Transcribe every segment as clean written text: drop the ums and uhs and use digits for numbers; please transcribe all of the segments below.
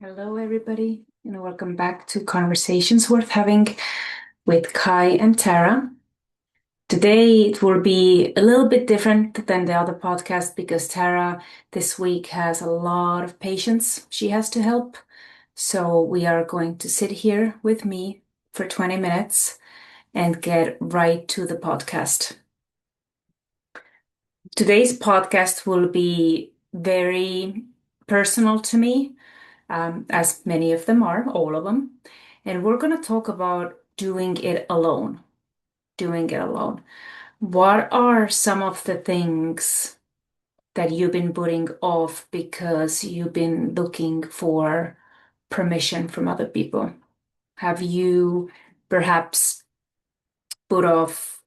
Hello, everybody, and welcome back to Conversations Worth Having with Kai and Tara. Today, it will be a little bit different than the other podcast because Tara this week has a lot of patients she has to help. So, we are going to sit here with me for 20 minutes and get right to the podcast. Today's podcast will be very personal to me, as many of them are, all of them. And we're going to talk about doing it alone. Doing it alone. What are some of the things that you've been putting off because you've been looking for permission from other people? Have you perhaps put off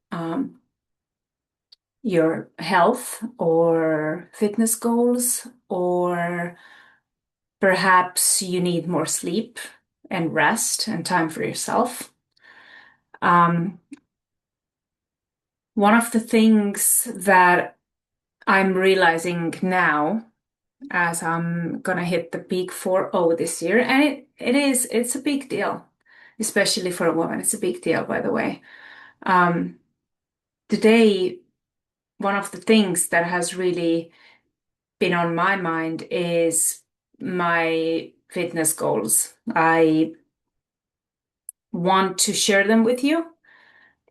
your health or fitness goals, or perhaps you need more sleep and rest and time for yourself? Um, One of the things that I'm realizing now as I'm gonna hit the peak 4-0 this year, and it's a big deal, especially for a woman. It's a big deal, by the way. Um, Today, one of the things that has really been on my mind is my fitness goals. I want to share them with you.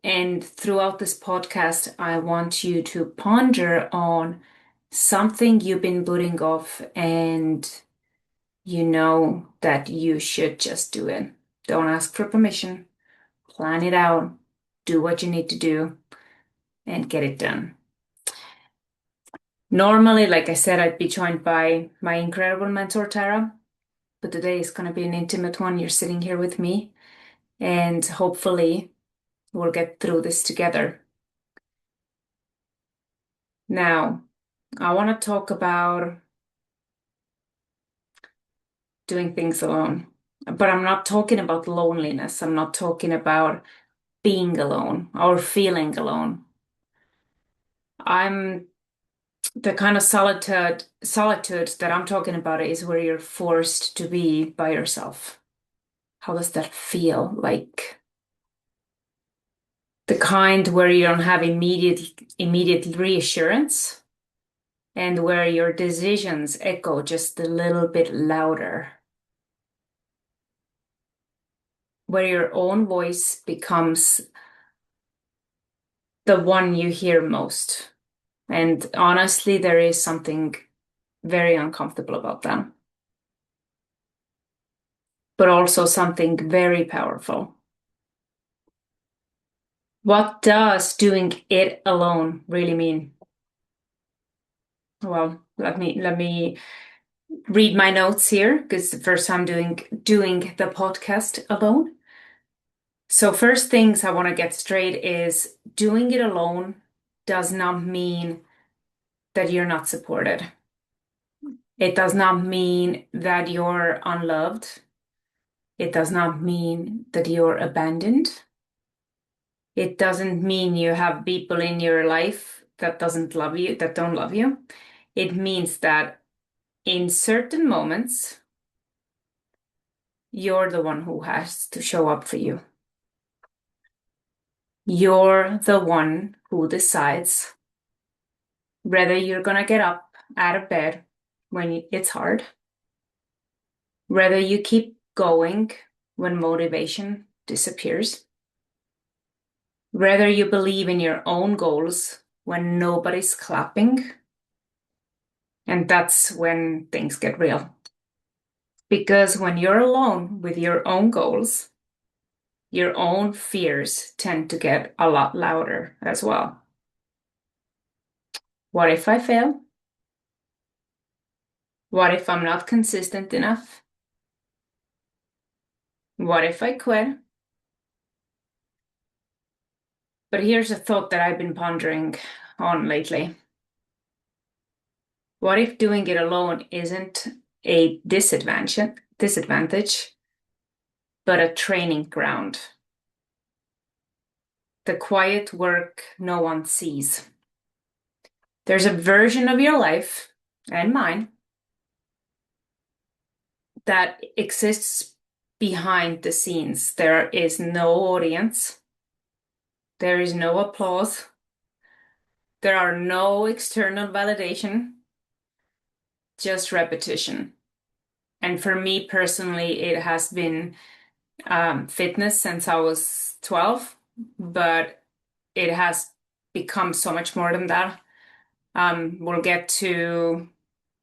And throughout this podcast, I want you to ponder on something you've been putting off and you know that you should just do it. Don't ask for permission. Plan it out. Do what you need to do and get it done. Normally, like I said, I'd be joined by my incredible mentor, Tara, but today is going to be an intimate one. You're sitting here with me, and hopefully, we'll get through this together. Now, I want to talk about doing things alone. But I'm not talking about loneliness. I'm not talking about being alone or feeling alone. I'm the kind of solitude that I'm talking about is where you're forced to be by yourself. How does that feel? Like the kind where you don't have immediate reassurance and where your decisions echo just a little bit louder, where your own voice becomes the one you hear most. And honestly, there is something very uncomfortable about that, but also something very powerful. What does doing it alone really mean? Well, let me read my notes here because it's the first time doing the podcast alone. So first things I want to get straight is doing it alone does not mean that you're not supported. It does not mean that you're unloved. It does not mean that you're abandoned. It doesn't mean you have people in your life that doesn't love you, that don't love you. It means that in certain moments, you're the one who has to show up for you. You're the one who decides whether you're gonna get up out of bed when it's hard, whether you keep going when motivation disappears, whether you believe in your own goals when nobody's clapping. And that's when things get real. Because when you're alone with your own goals, your own fears tend to get a lot louder as well. What if I fail? What if I'm not consistent enough? What if I quit? But here's a thought that I've been pondering on lately. What if doing it alone isn't a disadvantage, but a training ground? The quiet work no one sees. There's a version of your life and mine that exists behind the scenes. There is no audience, there is no applause, there are no external validation, just repetition. And for me personally, it has been fitness since I was 12, but it has become so much more than that. We'll get to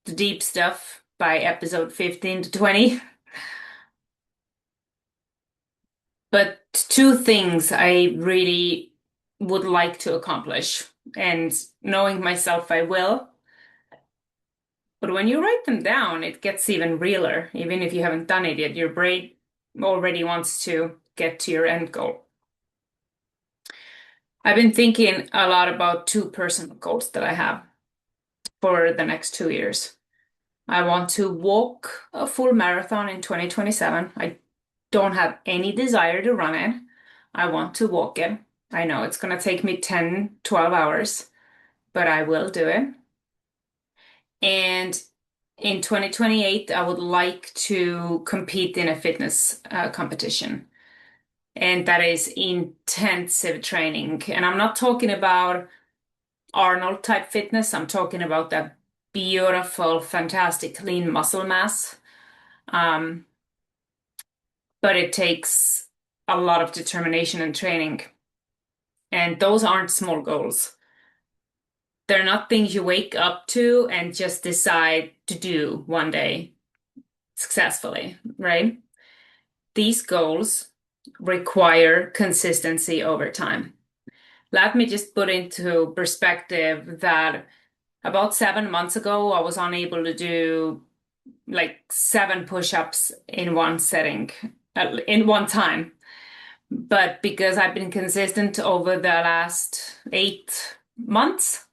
the deep stuff by episode 15 to 20. But two things I really would like to accomplish, and knowing myself, I will. But when you write them down, it gets even realer. Even if you haven't done it yet, your brain already wants to get to your end goal. I've been thinking a lot about two personal goals that I have for the next 2 years. I want to walk a full marathon in 2027. I don't have any desire to run it. I want to walk it. I know it's going to take me 10, 12 hours, but I will do it. And in 2028, I would like to compete in a fitness competition. And that is intensive training. And I'm not talking about Arnold type fitness. I'm talking about that beautiful, fantastic, lean muscle mass. Um, but it takes a lot of determination and training. And those aren't small goals. They're not things you wake up to and just decide to do one day successfully, right? These goals require consistency over time. Let me just put into perspective that about 7 months ago, I was unable to do like 7 push-ups in one setting, in one time. But because I've been consistent over the last 8 months,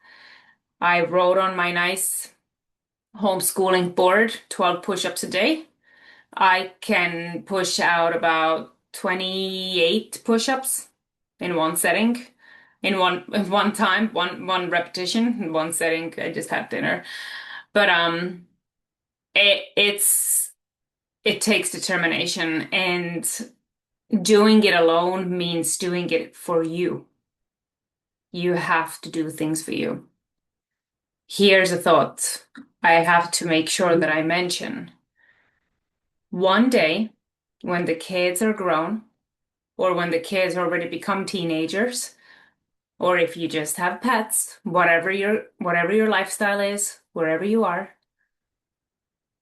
I wrote on my nice homeschooling board 12 push-ups a day. I can push out about 28 push-ups in one setting, in one time, one repetition, in one setting. I just had dinner. But it takes determination, and doing it alone means doing it for you. You have to do things for you. Here's a thought I have to make sure that I mention. One day, when the kids are grown, or when the kids already become teenagers, or if you just have pets, whatever your lifestyle is, wherever you are,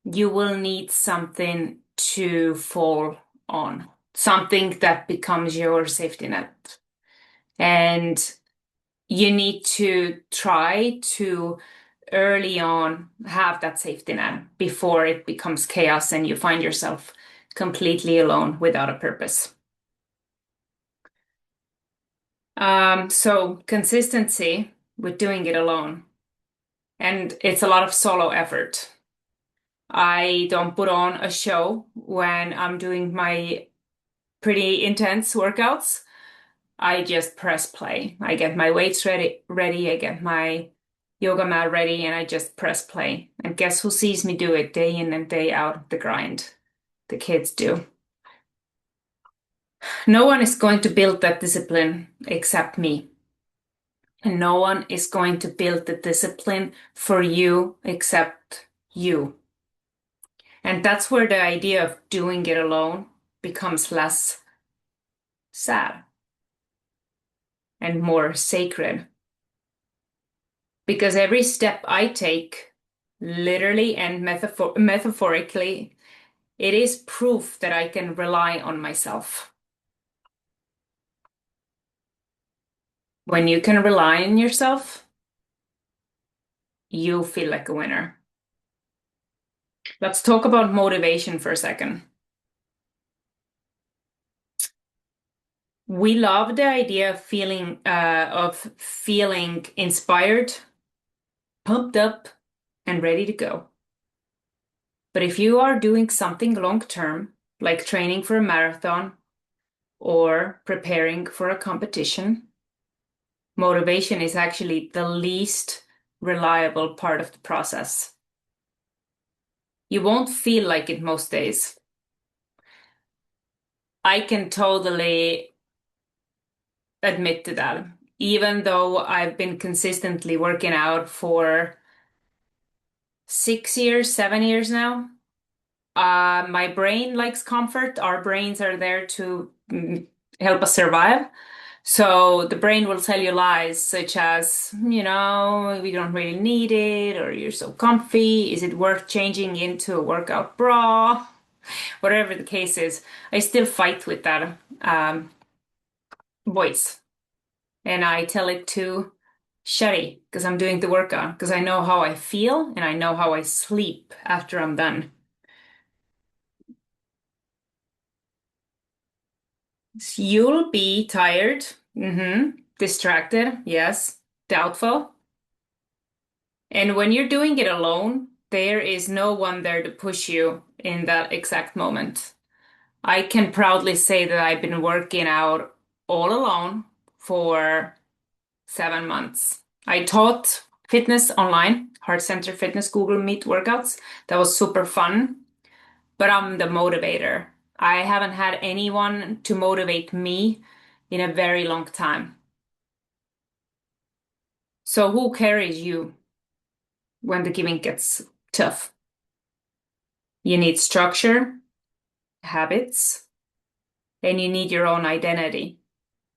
you will need something to fall on, something that becomes your safety net. And you need to try to early on have that safety net before it becomes chaos and you find yourself completely alone without a purpose. So consistency with doing it alone. And it's a lot of solo effort. I don't put on a show when I'm doing my pretty intense workouts. I just press play. I get my weights ready, I get my yoga mat ready, and I just press play. And guess who sees me do it day in and day out? The grind. The kids do. No one is going to build that discipline except me. And no one is going to build the discipline for you except you. And that's where the idea of doing it alone becomes less sad and more sacred. Because every step I take, literally and metaphorically, it is proof that I can rely on myself. When you can rely on yourself, you feel like a winner. Let's talk about motivation for a second. We love the idea of feeling inspired, pumped up, and ready to go. But if you are doing something long term, like training for a marathon or preparing for a competition, motivation is actually the least reliable part of the process. You won't feel like it most days. I can totally admit to that. Even though I've been consistently working out for 6 years, 7 years now, my brain likes comfort. Our brains are there to help us survive. So the brain will tell you lies such as, we don't really need it, or you're so comfy. Is it worth changing into a workout bra? Whatever the case is, I still fight with that voice. And I tell it to shutty because I'm doing the workout, because I know how I feel and I know how I sleep after I'm done. You'll be tired, distracted, yes, doubtful. And when you're doing it alone, there is no one there to push you in that exact moment. I can proudly say that I've been working out all alone for 7 months. I taught fitness online, Heart Center Fitness, Google Meet workouts. That was super fun, but I'm the motivator. I haven't had anyone to motivate me in a very long time. So who carries you when the giving gets tough? You need structure, habits, and you need your own identity.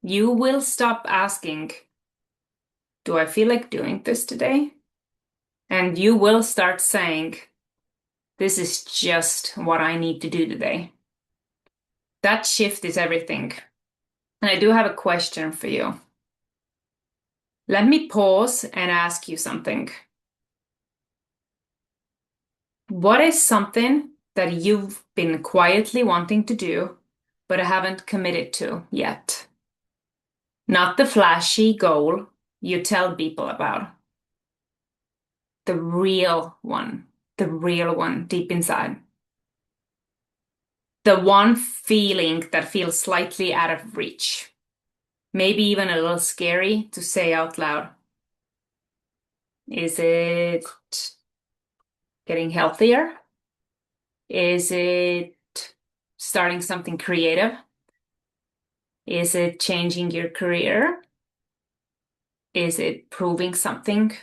You will stop asking, do I feel like doing this today? And you will start saying, this is just what I need to do today. That shift is everything. And I do have a question for you. Let me pause and ask you something. What is something that you've been quietly wanting to do, but haven't committed to yet? Not the flashy goal you tell people about. The real one deep inside. The one feeling that feels slightly out of reach. Maybe even a little scary to say out loud. Is it getting healthier? Is it starting something creative? Is it changing your career? Is it proving something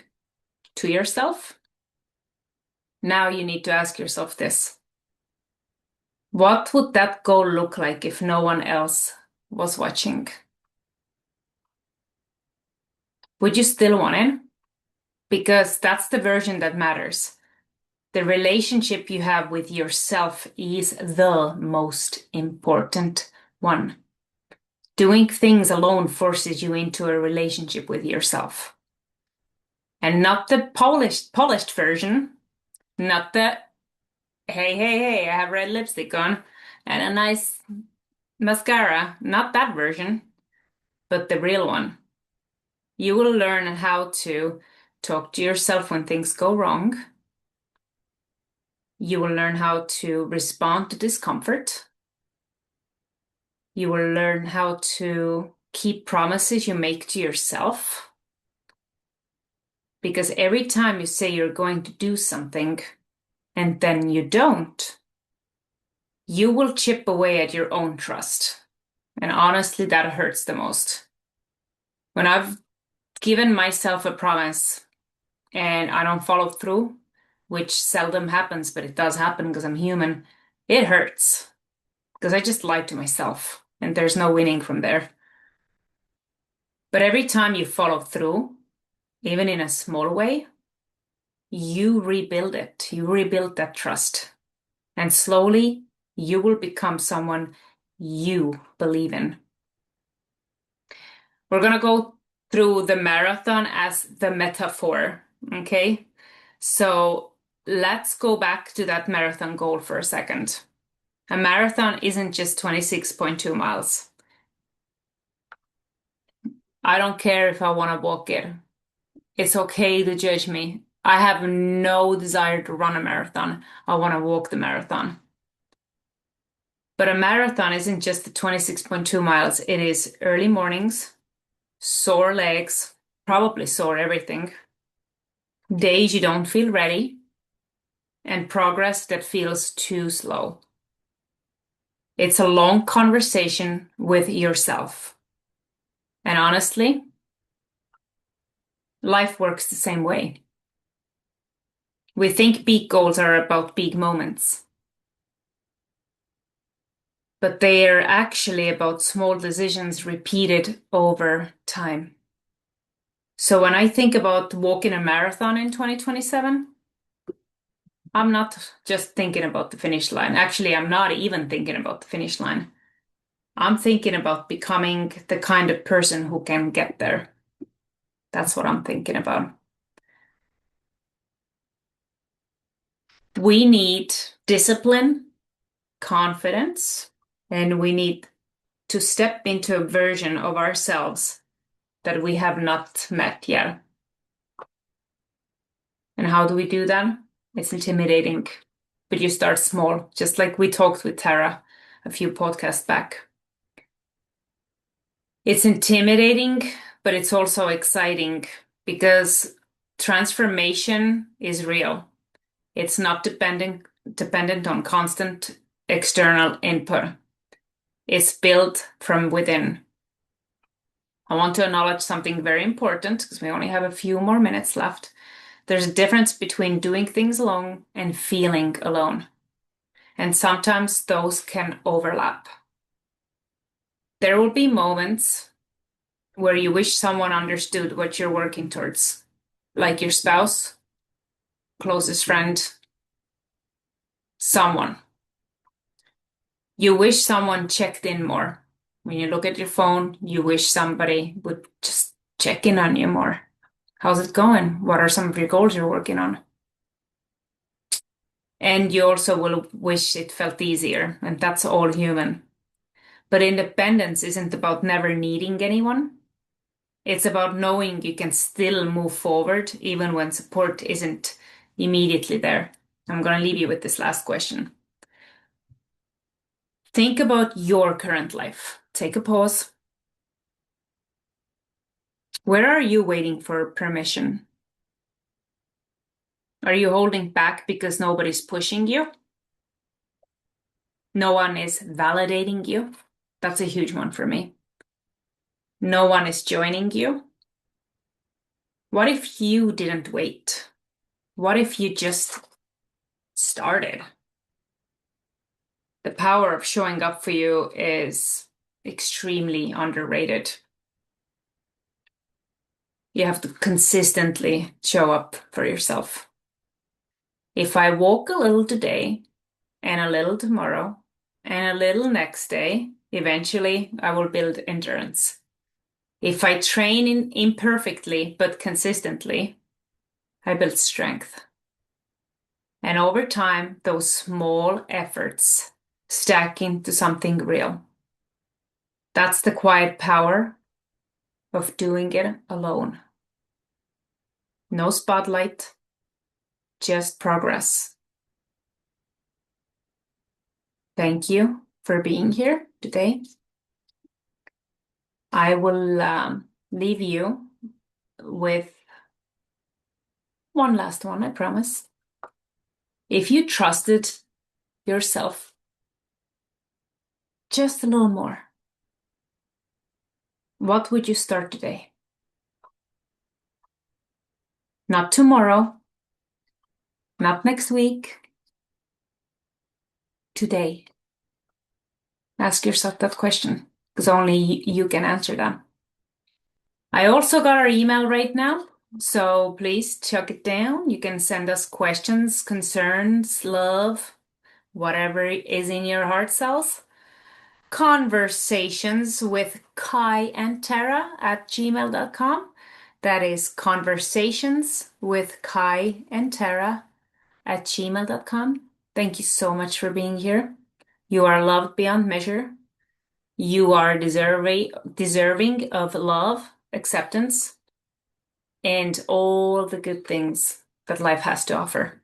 to yourself? Now you need to ask yourself this. What would that goal look like if no one else was watching? Would you still want it? Because that's the version that matters. The relationship you have with yourself is the most important one. Doing things alone forces you into a relationship with yourself. And not the polished version, not the hey, I have red lipstick on and a nice mascara, not that version, but the real one. You will learn how to talk to yourself when things go wrong. You will learn how to respond to discomfort. You will learn how to keep promises you make to yourself. Because every time you say you're going to do something and then you don't, you will chip away at your own trust. And honestly, that hurts the most. When I've given myself a promise and I don't follow through, which seldom happens, but it does happen because I'm human, it hurts because I just lied to myself and there's no winning from there. But every time you follow through, even in a small way, you rebuild it. You rebuild that trust. And slowly, you will become someone you believe in. We're going to go through the marathon as the metaphor, okay? So let's go back to that marathon goal for a second. A marathon isn't just 26.2 miles. I don't care if I want to walk it. It's okay to judge me. I have no desire to run a marathon. I want to walk the marathon. But a marathon isn't just the 26.2 miles. It is early mornings, sore legs, probably sore everything, days you don't feel ready, and progress that feels too slow. It's a long conversation with yourself. And honestly, life works the same way. We think big goals are about big moments, but they are actually about small decisions repeated over time. So when I think about walking a marathon in 2027, I'm not just thinking about the finish line. Actually, I'm not even thinking about the finish line. I'm thinking about becoming the kind of person who can get there. That's what I'm thinking about. We need discipline, confidence, and we need to step into a version of ourselves that we have not met yet. And how do we do that? It's intimidating, but you start small, just like we talked with Tara a few podcasts back. It's intimidating, but it's also exciting because transformation is real. It's not dependent on constant external input. It's built from within. I want to acknowledge something very important because we only have a few more minutes left. There's a difference between doing things alone and feeling alone. And sometimes those can overlap. There will be moments where you wish someone understood what you're working towards, like your spouse, closest friend, someone. You wish someone checked in more. When you look at your phone, you wish somebody would just check in on you more. How's it going? What are some of your goals you're working on? And you also will wish it felt easier, and that's all human. But independence isn't about never needing anyone. It's about knowing you can still move forward even when support isn't immediately there. I'm going to leave you with this last question. Think about your current life. Take a pause. Where are you waiting for permission? Are you holding back because nobody's pushing you? No one is validating you? That's a huge one for me. No one is joining you? What if you didn't wait? What if you just started? The power of showing up for you is extremely underrated. You have to consistently show up for yourself. If I walk a little today and a little tomorrow and a little next day, eventually I will build endurance. If I train imperfectly but consistently, I build strength. And over time, those small efforts stack into something real. That's the quiet power of doing it alone. No spotlight, just progress. Thank you for being here today. I will leave you with one last one, I promise. If you trusted yourself just a little more, what would you start today? Not tomorrow, not next week, today. Ask yourself that question because only you can answer that. I also got our email right now, so please check it down. You can send us questions, concerns, love, whatever is in your heart cells. Conversations with Kai and Tara at gmail.com. That is conversations with Kai and Tara at gmail.com. Thank you so much for being here. You are loved beyond measure. You are deserving of love, acceptance, and all the good things that life has to offer.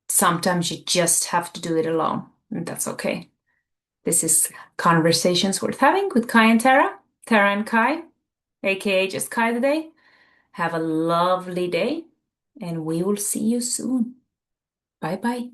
Sometimes you just have to do it alone, and that's okay. This is Conversations Worth Having with Kai and Tara, Tara and Kai, aka just Kai today. Have a lovely day, and we will see you soon. Bye bye.